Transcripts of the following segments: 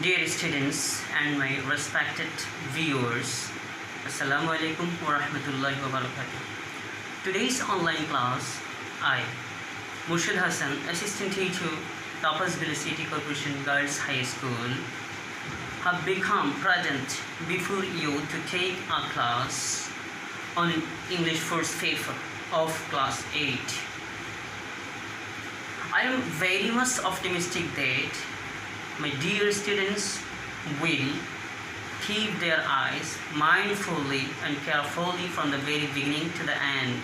Dear students and my respected viewers, Assalamu alaikum wa rahmatullahi wa barakatuh. Today's online class, I, Morshed Hasan, Assistant Teacher, Topazville City Corporation Girls High School, have become present before you to take a class on English first paper of class 8. I am very much optimistic that my dear students will keep their eyes mindfully and carefully from the very beginning to the end.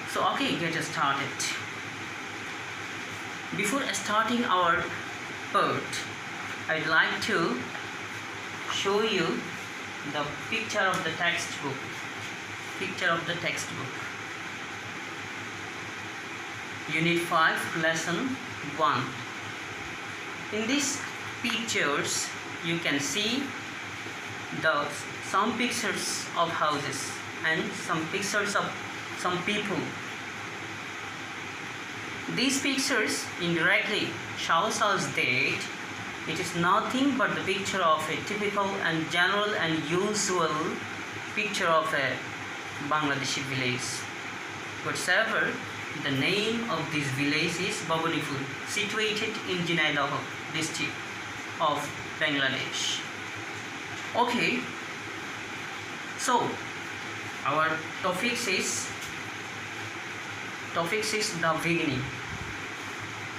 So okay, get started. Before starting our part, I'd like to show you the picture of the textbook. Unit 5, Lesson 1. In these pictures, you can see some pictures of houses and some pictures of some people. These pictures indirectly shows us that it is nothing but the picture of a typical and general and usual picture of a Bangladeshi village. Whatsoever, the name of this village is Babunipur, situated in Jhindaho district of Bangladesh. Okay, so our topic is the beginning.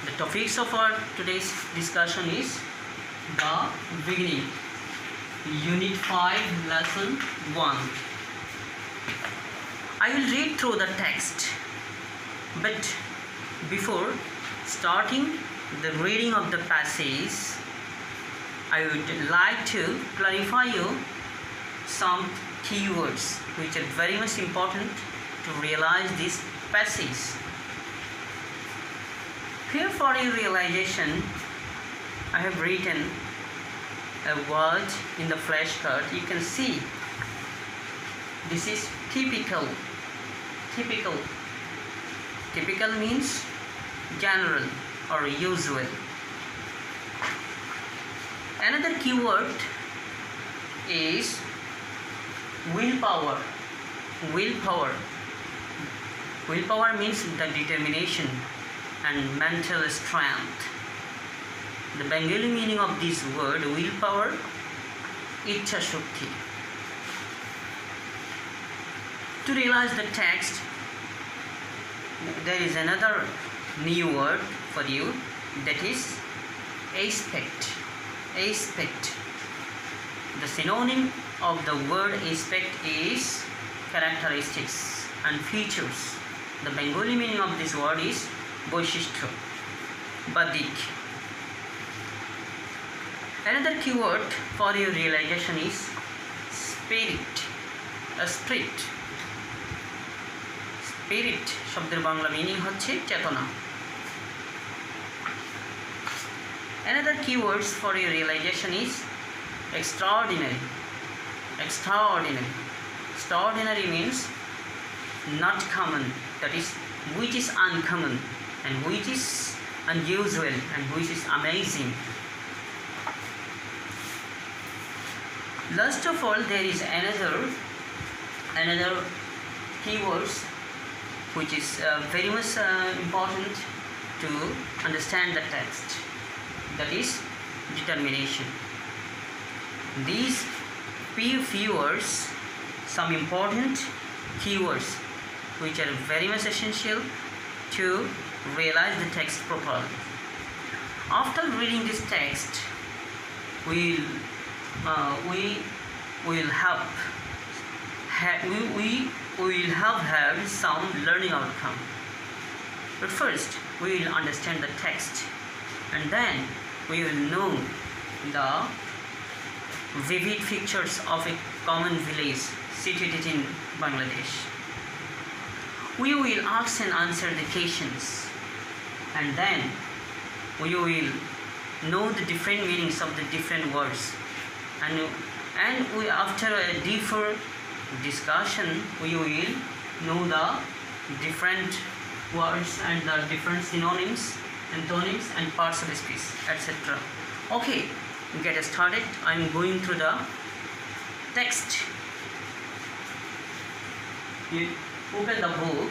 The topics of our today's discussion is the beginning. Unit 5, Lesson 1. I will read through the text, but before starting the reading of the passage, I would like to clarify you some keywords which are very much important to realize this passage. Here for your realization, I have written a word in the flashcard. You can see this is typical. Typical means general or usual. Another keyword is willpower. Willpower means the determination and mental strength. The Bengali meaning of this word willpower, Ichha Shakti. To realize the text, there is another new word for you, that is aspect. The synonym of the word aspect is characteristics and features. The Bengali meaning of this word is boishishto, badik. Another keyword for your realization is spirit. Spirit শব্দের Bangla meaning হচ্ছে চেতনা. Another keywords for your realization is extraordinary. Extraordinary means not common, that is which is uncommon and which is unusual and which is amazing. Last of all, there is another keywords which is very much important to understand the text, that is determination. These few words, some important keywords which are very much essential to realize the text properly. After reading this text, we will have had some learning outcome. But first, we will understand the text, and then we will know the vivid pictures of a common village situated in Bangladesh. We will ask and answer the questions, and then we will know the different meanings of the different words, and we, after a deeper discussion, we will know the different words and the different synonyms, antonyms and parts of speech, etc. Okay, get started. I'm going through the text. You open the book,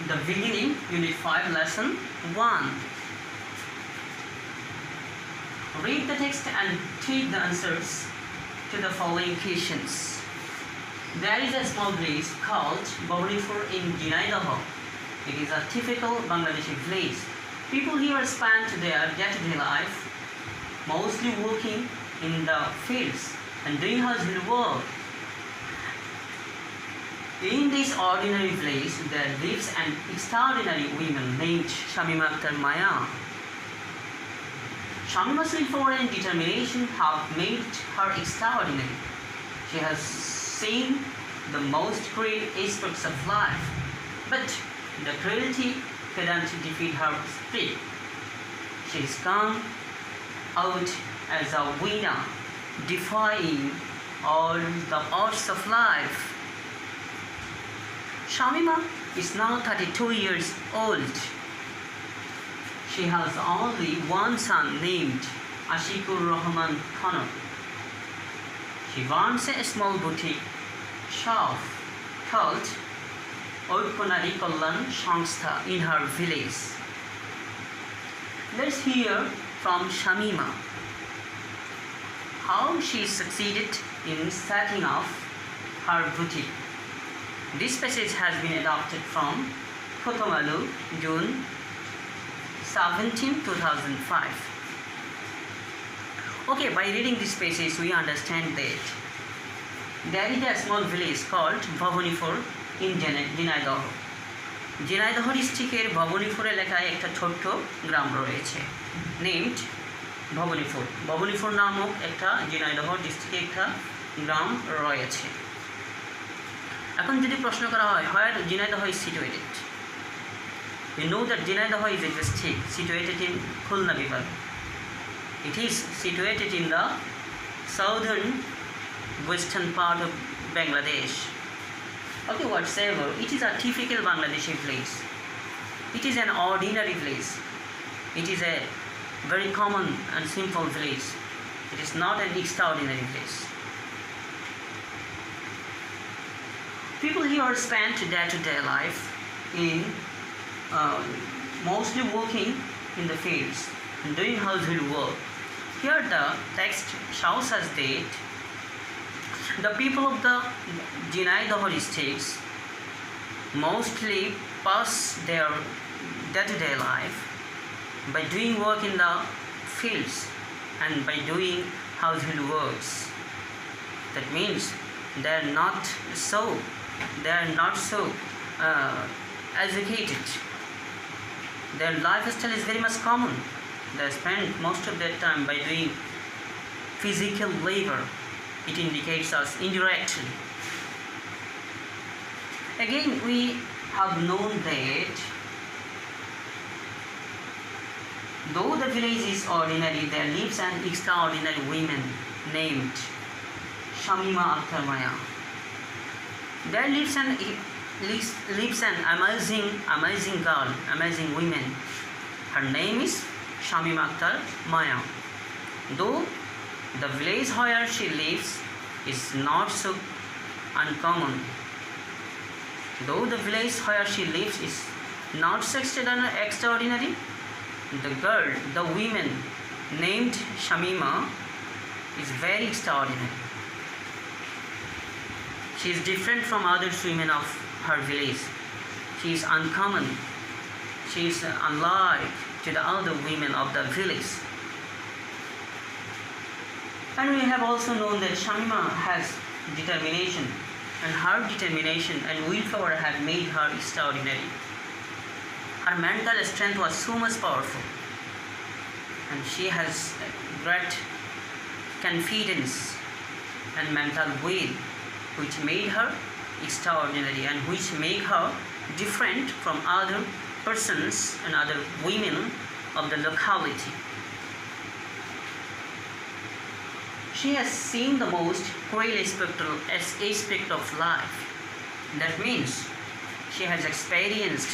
the beginning, Unit 5, Lesson 1. Read the text and take the answers to the following questions. There is a small village called Babaripur in Jhinaidah. It is a typical Bangladeshi village. People here spend their day-to-day life mostly working in the fields and doing household work. In this ordinary village, there lives an extraordinary woman named Shamima Akhtar Maya. Shamima's willpower and determination have made her extraordinary. She has seen the most great aspects of life, but the cruelty couldn't defeat her spirit. She has come out as a winner, defying all the odds of life. Shamima is now 32 years old. She has only one son named Ashikur Rahman Khan. She runs a small boutique shop called Oikonari Kallan Sangstha in her village. Let's hear from Shamima how she succeeded in setting up her boutique. This passage has been adapted from Kotomalu, June 17, 2005. Okay, by reading this passage, we understand that there is a small village called Bhavanipur in Jhinaidah. Jhinaidah ডিস্ট্রিক্টের ভবানীপুর এলাকায় একটা ছোট্ট গ্রাম রয়েছে named Bhabanipur. Bhabanipur নামক একটা ঝিনাইদহ ডিস্ট্রিক্টে একটা গ্রাম রয়েছে। এখন যদি প্রশ্ন করা হয় where Jhinaidah is situated, you know that Jhinaidah is a district situated in Khulna Vibhag. It is situated in the southern western part of Bangladesh. Okay, whatsoever, it is a typical Bangladeshi village. It is an ordinary village. It is a very common and simple village. It is not an extraordinary village. People here spend day-to-day life in mostly working in the fields and doing household work. Here the text shows us that the people of the Jhinaidah districts mostly pass their day-to-day life by doing work in the fields and by doing household works. That means they are not so educated. Their lifestyle is very much common. They spend most of their time by doing physical labor. It indicates us indirectly. Again, we have known that though the village is ordinary, there lives an extraordinary woman named Shamima Akhtar Maya. There lives an amazing girl, amazing woman. Her name is Shamima Akhtar Maya. Though the village where she lives is not so uncommon. Though the village where she lives is not so extraordinary, the woman named Shamima is very extraordinary. She is different from other women of her village. She is uncommon. She is unlike to the other women of the village. And we have also known that Shamima has determination, and her determination and willpower have made her extraordinary. Her mental strength was so much powerful, and she has great confidence and mental will, which made her extraordinary and which make her different from other persons and other women of the locality. She has seen the most cruel aspect of life. That means she has experienced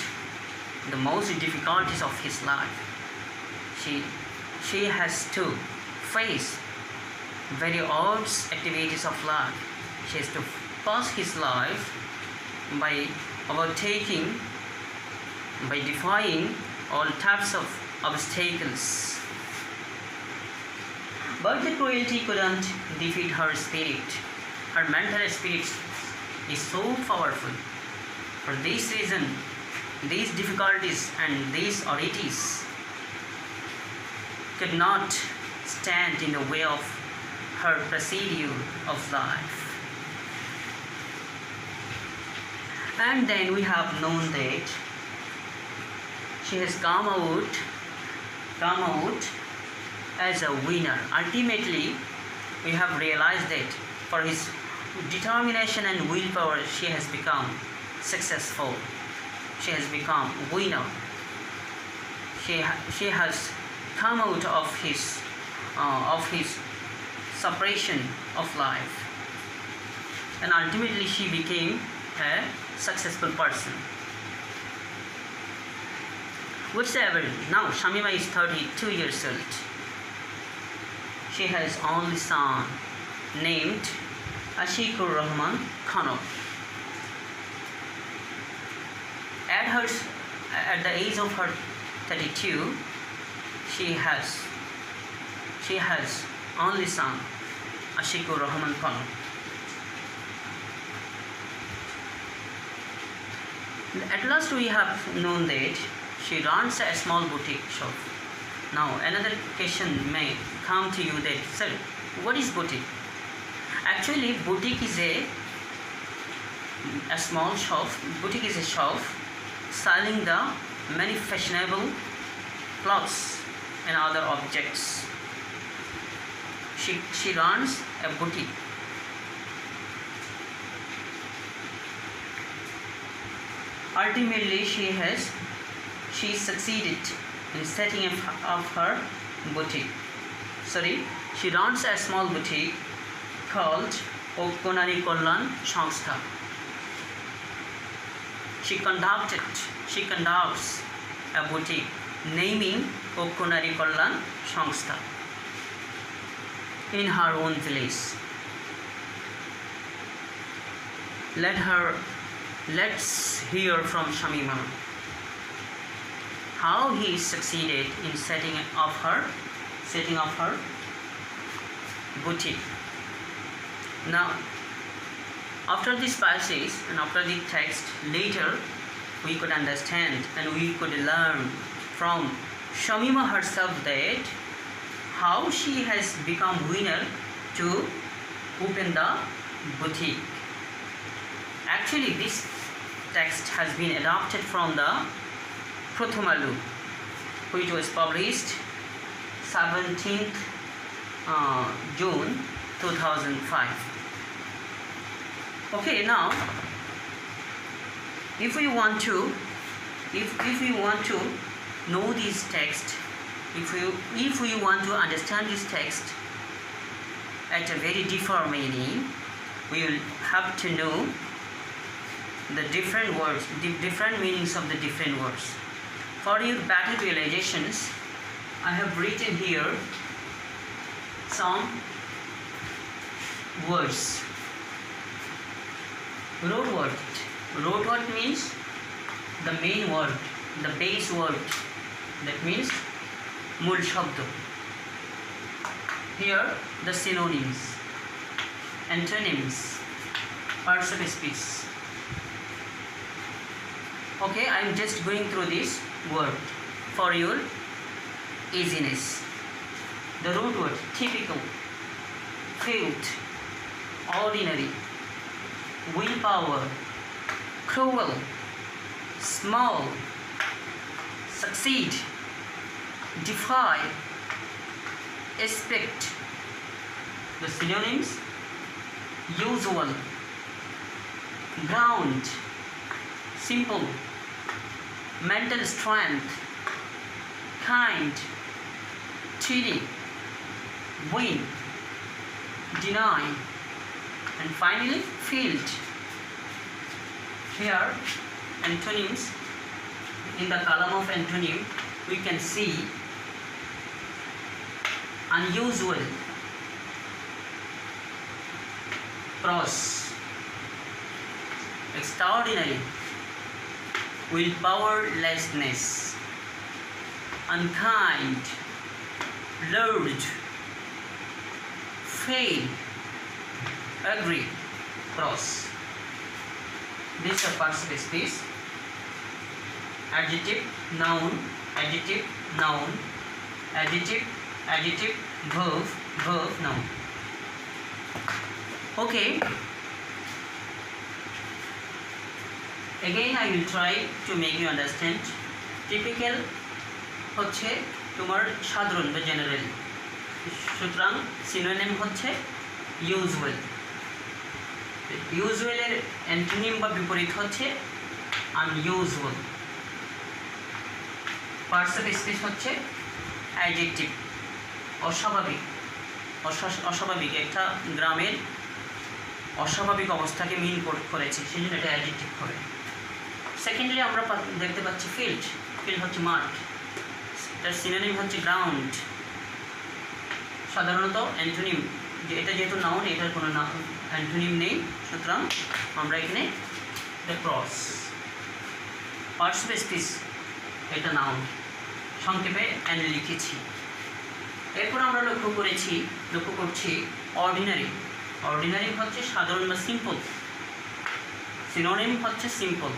the most difficulties of his life. She she has to face very odd activities of life. She has to pass his life by overtaking, by defying all types of obstacles. But the cruelty couldn't defeat her spirit. Her mental spirit is so powerful. For this reason, these difficulties and these oddities could not stand in the way of her procedure of life. And then we have known that she has come out as a winner. Ultimately, we have realized that for his determination and willpower, she has become successful. She has become winner. She has come out of his suppression of life, and ultimately she became a successful person. Whatsoever, now Shamima is 32 years old. She has only son named Ashikur Rahman Khanum. At the age of her 32, she has only son Ashikur Rahman Khanum. At last we have known that she runs a small boutique shop. Now another question may come to you that, sir, what is boutique? Actually, boutique is a small shop. Boutique is a shop selling the many fashionable clothes and other objects. She runs a boutique. Ultimately, she succeeded in setting up her boutique. She runs a small boutique called Okonari Kollan Sangstha. She conducts a boutique naming Okonari Kollan Sangstha in her own village. Let's hear from Shamima how he succeeded in setting up her boutique. Now, after this passage and after the text, later we could understand and we could learn from Shamima herself that how she has become winner to open the boutique. Actually, this text has been adopted from the Prathomalu, which was published 17th June 2005. Okay, now if we want to know this text, if we want to understand this text at a very deeper meaning, we will have to know the different words, the different meanings of the different words. For your better realizations, I have written here some words. Root word means the main word, the base word. That means Mul Shabda. Here the synonyms, antonyms, parts of speech. Okay, I am just going through this word for your easiness. The root word: typical, filth, ordinary, willpower, cruel, small, succeed, defy, expect. The synonyms: usual, ground, simple, mental strength, kind, cheating, win, deny, and finally field. Here antonyms, in the column of antonym we can see unusual, cross, extraordinary, willpowerlessness, unkind, lured, fail, agree, cross. These are parts of speech. Adjective, noun, adjective, noun, adjective, adjective, verb, verb, noun. Okay. Again I will try to make you understand. Typical হচ্ছে তোমার সাধারণ বা general, সুতরাং synonym হচ্ছে usual. ইউজুয়ালের antonym বা বিপরীত হচ্ছে unusual. Parts of speech হচ্ছে অ্যাডজেক্টিভ, অস্বাভাবিক, অস্বাভাবিক একটা গ্রামের অস্বাভাবিক অবস্থাকে মিন করেছে, সেই জন্য এটা অ্যাডজেক্টিভ হবে। সেকেন্ডলি আমরা দেখতে পাচ্ছি ফিল্ড, ফিল্ড হচ্ছে মাঠ, এটার সিনোনিম হচ্ছে গ্রাউন্ড। সাধারণত অ্যান্টোনিম, যে এটা যেহেতু নাউন, এটার কোনো অ্যান্টোনিম নেই, সুতরাং আমরা এখানে এটা ক্রস। পার্টস অফ স্পিচ এটা নাউন, সংক্ষেপে এন লিখেছি। এরপর আমরা লক্ষ্য করছি অর্ডিনারি। অর্ডিনারি হচ্ছে সাধারণ বা সিম্পল, সিনোনিম হচ্ছে সিম্পল।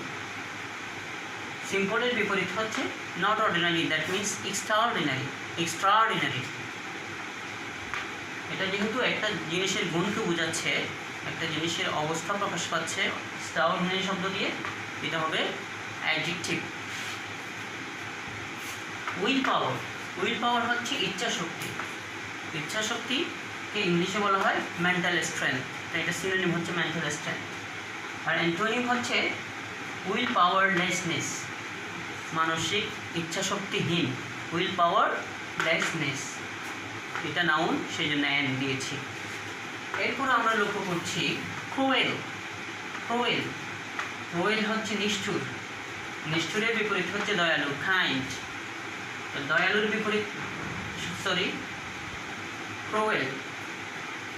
সিম্পলের বিপরীত হচ্ছে not ordinary, that means extraordinary, extraordinary. এটা যেহেতু একটা জিনিসের গুণকে বোঝাচ্ছে, একটা জিনিসের অবস্থা প্রকাশ পাচ্ছে এক্সট্রাঅর্ডিনারি শব্দ দিয়ে, এটা হবে অ্যাডজেক্টিভ। উইল পাওয়ার, উইল পাওয়ার হচ্ছে ইচ্ছা শক্তি। ইচ্ছা শক্তিকে ইংলিশে বলা হয় মেন্টাল স্ট্রেংথ, এটা সিনোনিম হচ্ছে মেন্টাল স্ট্রেংথ। আর অ্যান্টোনিম হচ্ছে উইল পাওয়ারলেসনেস, মানসিক ইচ্ছা শক্তিহীন, উইল পাওয়ারলেসনেস। এটা নাউন, সেই জন্য এন দিয়েছি। এরপর আমরা লক্ষ্য করছি ক্রুয়েল। ক্রুয়েল, ক্রুয়েল হচ্ছে নিষ্ঠুর, নিষ্ঠুরের বিপরীত হচ্ছে দয়ালু, কাইন্ড। দয়ালুর বিপরীত, সরি, ক্রুয়েল,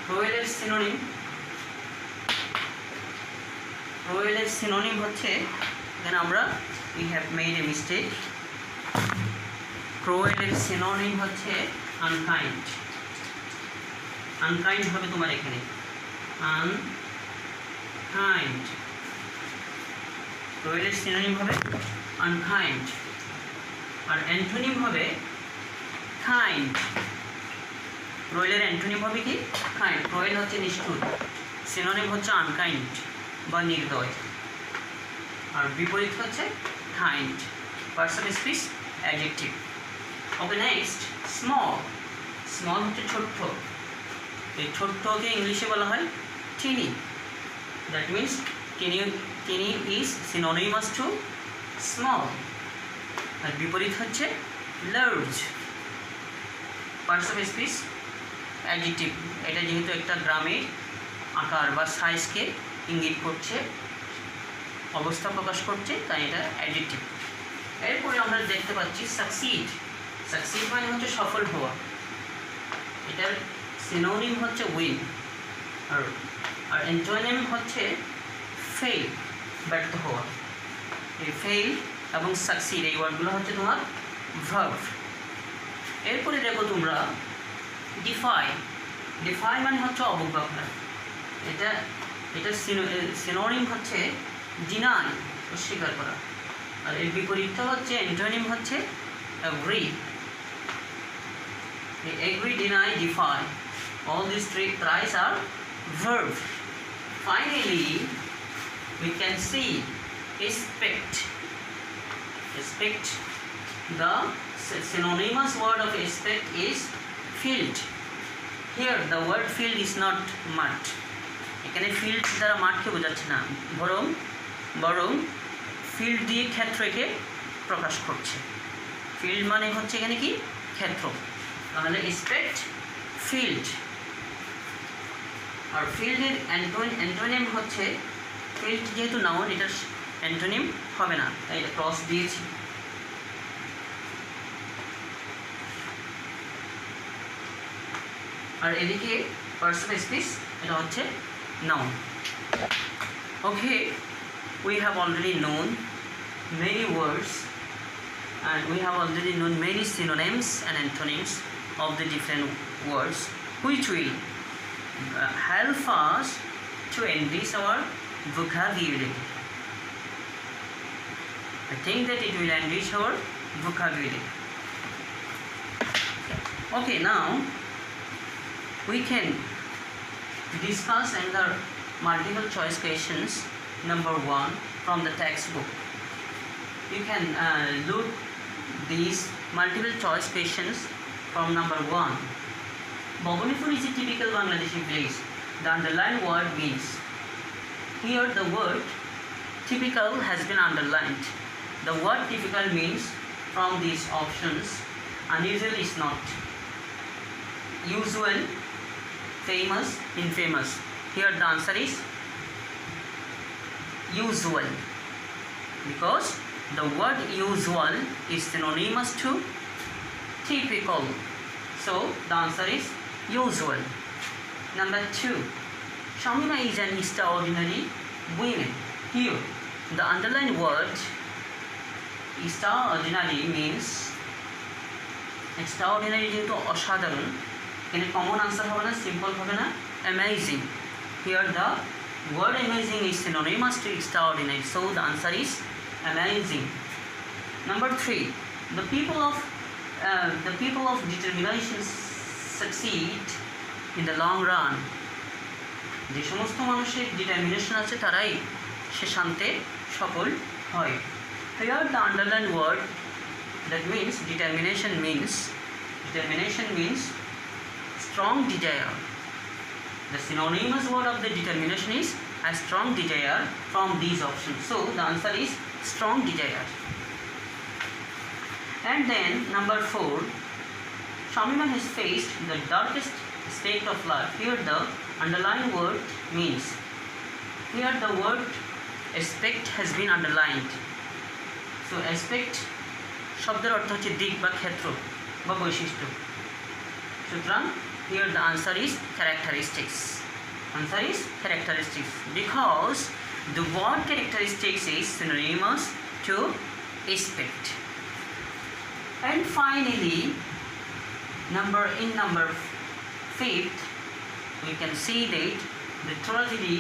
ক্রুয়েলের সিনোনিম, ক্রুয়েলের সিনোনিম হচ্ছে, এখানে আমরা we have made a mistake, ক্রুয়েলের সিনোনিম হচ্ছে আনকাইন্ড। আনকাইন্ড হবে তোমার এখানে আনকাইন্ড, ক্রুয়েলের সিনোনিম হবে আনকাইন্ড। আর অ্যান্টোনিম হবে কাইন্ড। ক্রুয়েলের অ্যান্টোনিম হবে কি? কাইন্ড। ক্রুয়েল হচ্ছে নিষ্ঠুর, সিনোনিম হচ্ছে আনকাইন্ড বা নির্দয়, আর বিপরীত হচ্ছে kind. Parts of speech adjective. Okay, next small. Small হচ্ছে ছোট্ট, এই ছোট্টকে ইংলিশে বলা হয় tiny, that means tiny is synonymous to small. আর বিপরীত হচ্ছে large. Parts of speech adjective, এটা যেহেতু একটা গ্রামের আকার বা সাইজকে ইঙ্গিত করছে, অবস্থা প্রকাশ করছে, তাই এটা অ্যাডজেক্টিভ। এরপরে আমরা দেখতে পাচ্ছি সাকসিড। সাকসিড মানে হচ্ছে সফল হওয়া, এটার সিনোনিম হচ্ছে উইন, আর অ্যান্টোনিম হচ্ছে ফেল, ব্যর্থ হওয়া। এই ফেল এবং সাকসিড এই ওয়ার্ডগুলো হচ্ছে তোমার ভার্ব। এরপরে দেখো তোমরা ডিফাই। ডিফাই মানে হচ্ছে অবজ্ঞা করা, এটার সিনোনিম হচ্ছে ডিনাই, অস্বীকার করা। আর এর বিপরীতটা হচ্ছে অ্যান্টোনিম হচ্ছে agree. Agree, deny, defy, all these three thrice are verb. Finally we can see expect. Expect, the synonymous word of expect is field. Here the word field is not mud. এখানে field দ্বারা মাঠকে বোঝাচ্ছে না, বরং field দিয়ে ক্ষেত্রকে প্রকাশ করছে। Field মানে হচ্ছে এখানে কি? ক্ষেত্র। তাহলে এক্সপেক্ট ফিল্ড। আর ফিল্ডের অ্যান্টোনিম হচ্ছে, ফিল্ড যেহেতু নাউন, এটার অ্যান্টোনিম হবে না, তাই এটা ক্রস দিয়েছি। আর এদিকে পার্সন স্পিচ এটা হচ্ছে noun. Okay, we have already known many words and we have already known many synonyms and antonyms of the different words which will help us to enrich our vocabulary. I think that it will enrich our vocabulary. Okay, now we can discuss another multiple choice questions. Number 1 from the textbook. You can look these multiple choice questions from number 1. Bhawanipur is a typical Bangladeshi village. The underlined word means. Here the word typical has been underlined. The word typical means from these options unusual is not. Usual, famous, infamous. Here the answer is usual because the word usual is synonymous to typical. So the answer is usual. Number 2. Shamima is an extraordinary woman. Here the underlined word extraordinary means extraordinary যেহেতু অসাধারণ এখানে common answer হবে না, simple হবে না, amazing. Here the word amazing is synonymous to extraordinary, so the answer is amazing. Number 3. The people of determination succeed in the long run. যে সমস্ত মানুষের ডিটারমিনেশন আছে তারাই শেষান্তে সফল হয়। Here the underlined word that means determination means strong desire. The synonymous word of the determination is a strong desire from these options. So the answer is strong desire. And then number 4. Shamima has faced the darkest state of life. Here the underlined word means. Here the word aspect has been underlined. So aspect শব্দের অর্থ হচ্ছে দিক বা ক্ষেত্র বা বৈশিষ্ট্য। সুতরাং here the answer is characteristics. Answer is characteristics because the word characteristics is synonymous to aspect. And finally, number 5th, we can see that the tragedy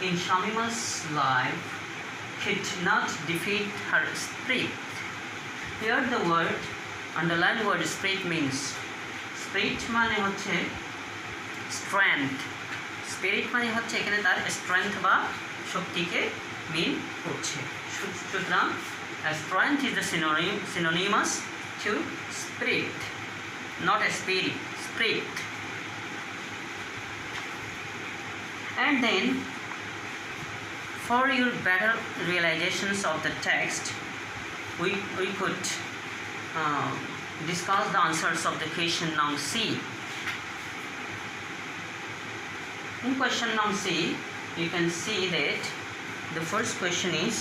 in Shamima's life could not defeat her spirit. Here the word underlined word spirit means spirit মানে হচ্ছে strength. Spirit মানে হচ্ছে এখানে তার strength বা শক্তিকে মিন করছে। সুতরাং strength is the synonymous to spirit, not a spirit, spirit. And then for your better realizations of the text, we could discuss the answers of the question number C. In question number C, you can see that the first question is,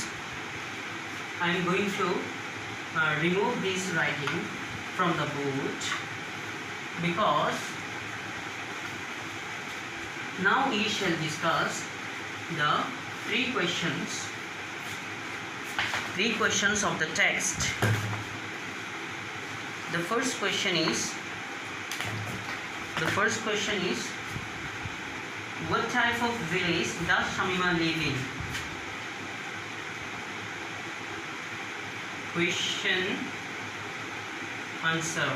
I am going to remove this writing from the board because now we shall discuss the three questions of the text. The first question is what type of village does Shamima live in? Question answer.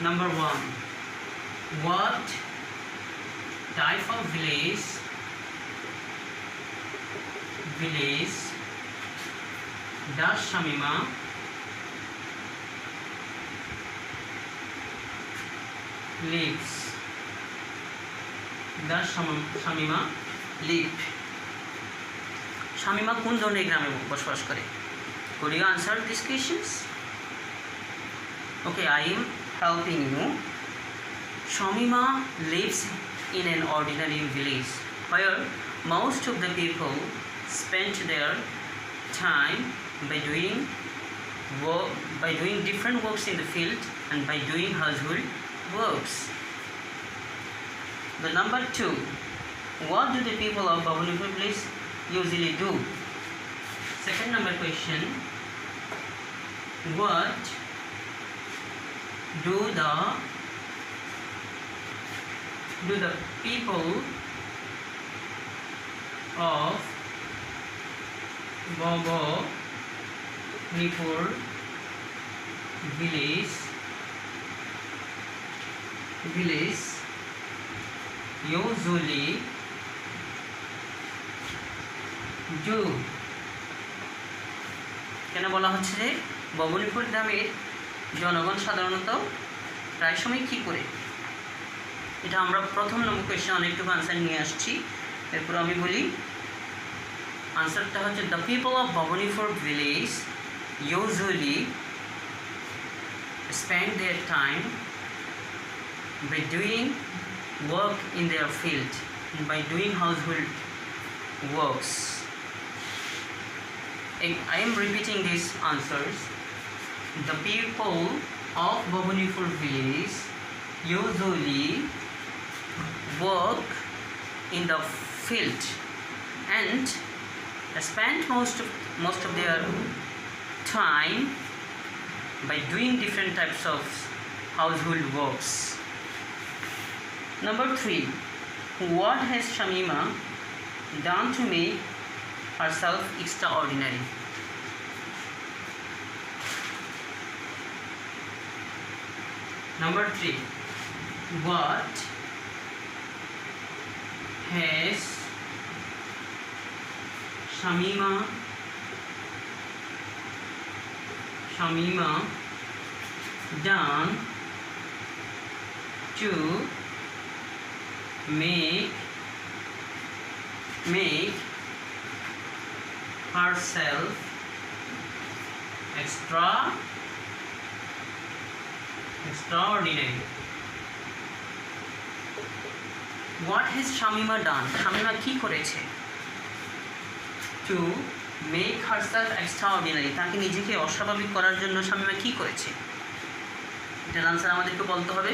Number 1. What type of village does Shamima lives? Does Shamima live? Shamima কোন ধরনের গ্রামে বসবাস করে? Could you answer these questions? Okay, I am helping you. Shamima lives in an ordinary village where most of the people spent their time by doing different works in the field and by doing household works. The number 2, what do the people of Bhavanipur place usually do? Second number question, what do the people of Bhavanipur village usually do? কেন বলা হচ্ছে যে ভবানীপুর গ্রামের জনগণ সাধারণত প্রায় সময় কী করে? এটা আমরা প্রথম নম্বর কোয়েশ্চেন অনেকটুকু আনসার নিয়ে আসছি, এরপর আমি বলি আনসারটা হচ্ছে the people of Bhawanipur village usually spend their time by doing work in their field and by doing household works. I am repeating these answers. The people of Bhavanipur village usually work in the field and spend most of their time by doing different types of household works. Number 3, what has Shamima done to make herself extraordinary? Number 3, what has Shamima done to make herself extraordinary? What has Shamima done? Shamima কি করেছে? To make herself extraordinary, তাকে নিজেকে অস্বাভাবিক করার জন্য শামিমা কি করেছে? এটার আনসার আমাদেরকে বলতে হবে।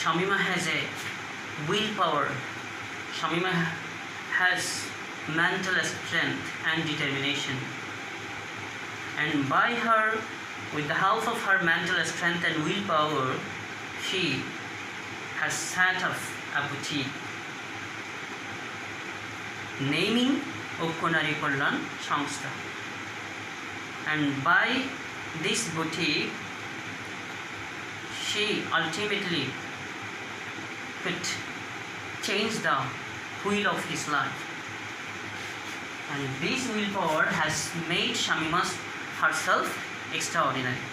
Shamima has a willpower. Shamima has mental strength and determination, and by her, with the help of her mental strength and willpower, she has set up a boutique naming Ojkonari Kollan Sangstha, and by this boutique she ultimately could change the wheel of his life, and this willpower has made Shamima herself extraordinary.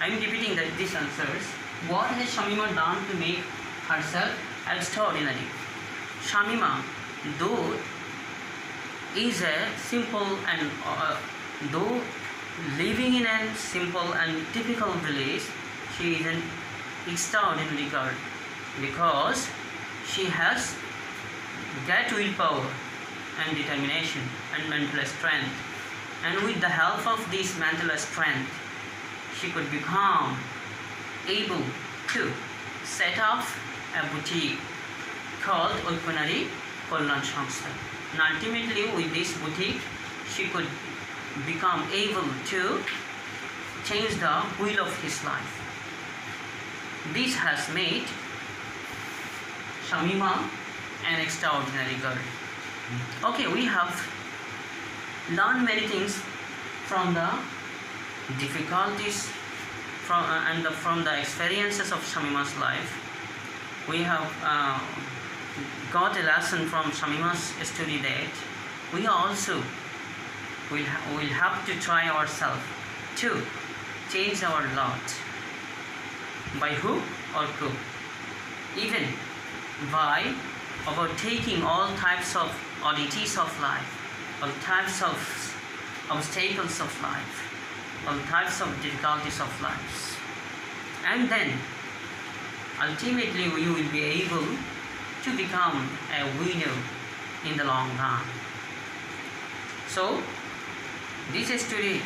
I am repeating these answers. What has Shamima done to make herself extraordinary? Shamima, though is a simple and though living in a simple and typical village, she is an extraordinary girl because she has great willpower and determination and mental strength, and with the help of this mental strength she could become able to set up a boutique called Ojkonari Kollan Sangstha, and ultimately with this boutique she could become able to change the wheel of his life. This has made Shamima an extraordinary girl. Okay, we have learned many things from the difficulties from the experiences of Shamima's life. We have got a lesson from Shamima's story that we also will have to try ourselves to change our lot. By hook or crook, even by overtaking all types of oddities of life, all types of obstacles of life, all types of difficulties of life, and then ultimately we will be able to become a winner in the long run. So this story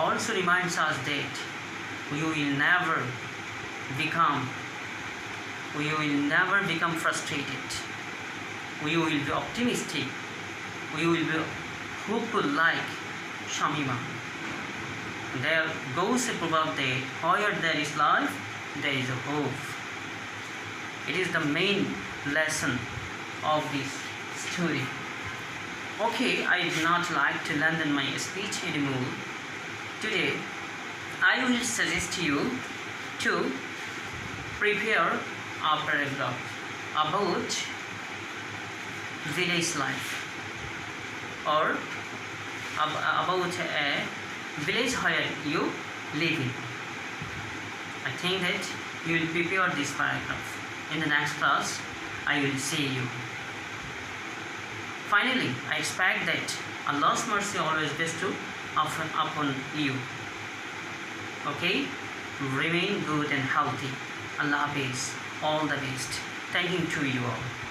also reminds us that you will never become frustrated. We will be optimistic. We will be hopeful like Shamima. There goes a proverb that where there is life, there is a hope. It is the main lesson of this story. Okay, I would not like to lengthen my speech anymore. Today, I will suggest you to prepare a paragraph about village life or about a village where you live in. I think that you will prepare this paragraph. In the next class, I will see you. Finally, I expect that Allah's mercy always bestow upon you. Okay? Remain good and healthy. Allah Hafiz. All the best. Thank you to you all.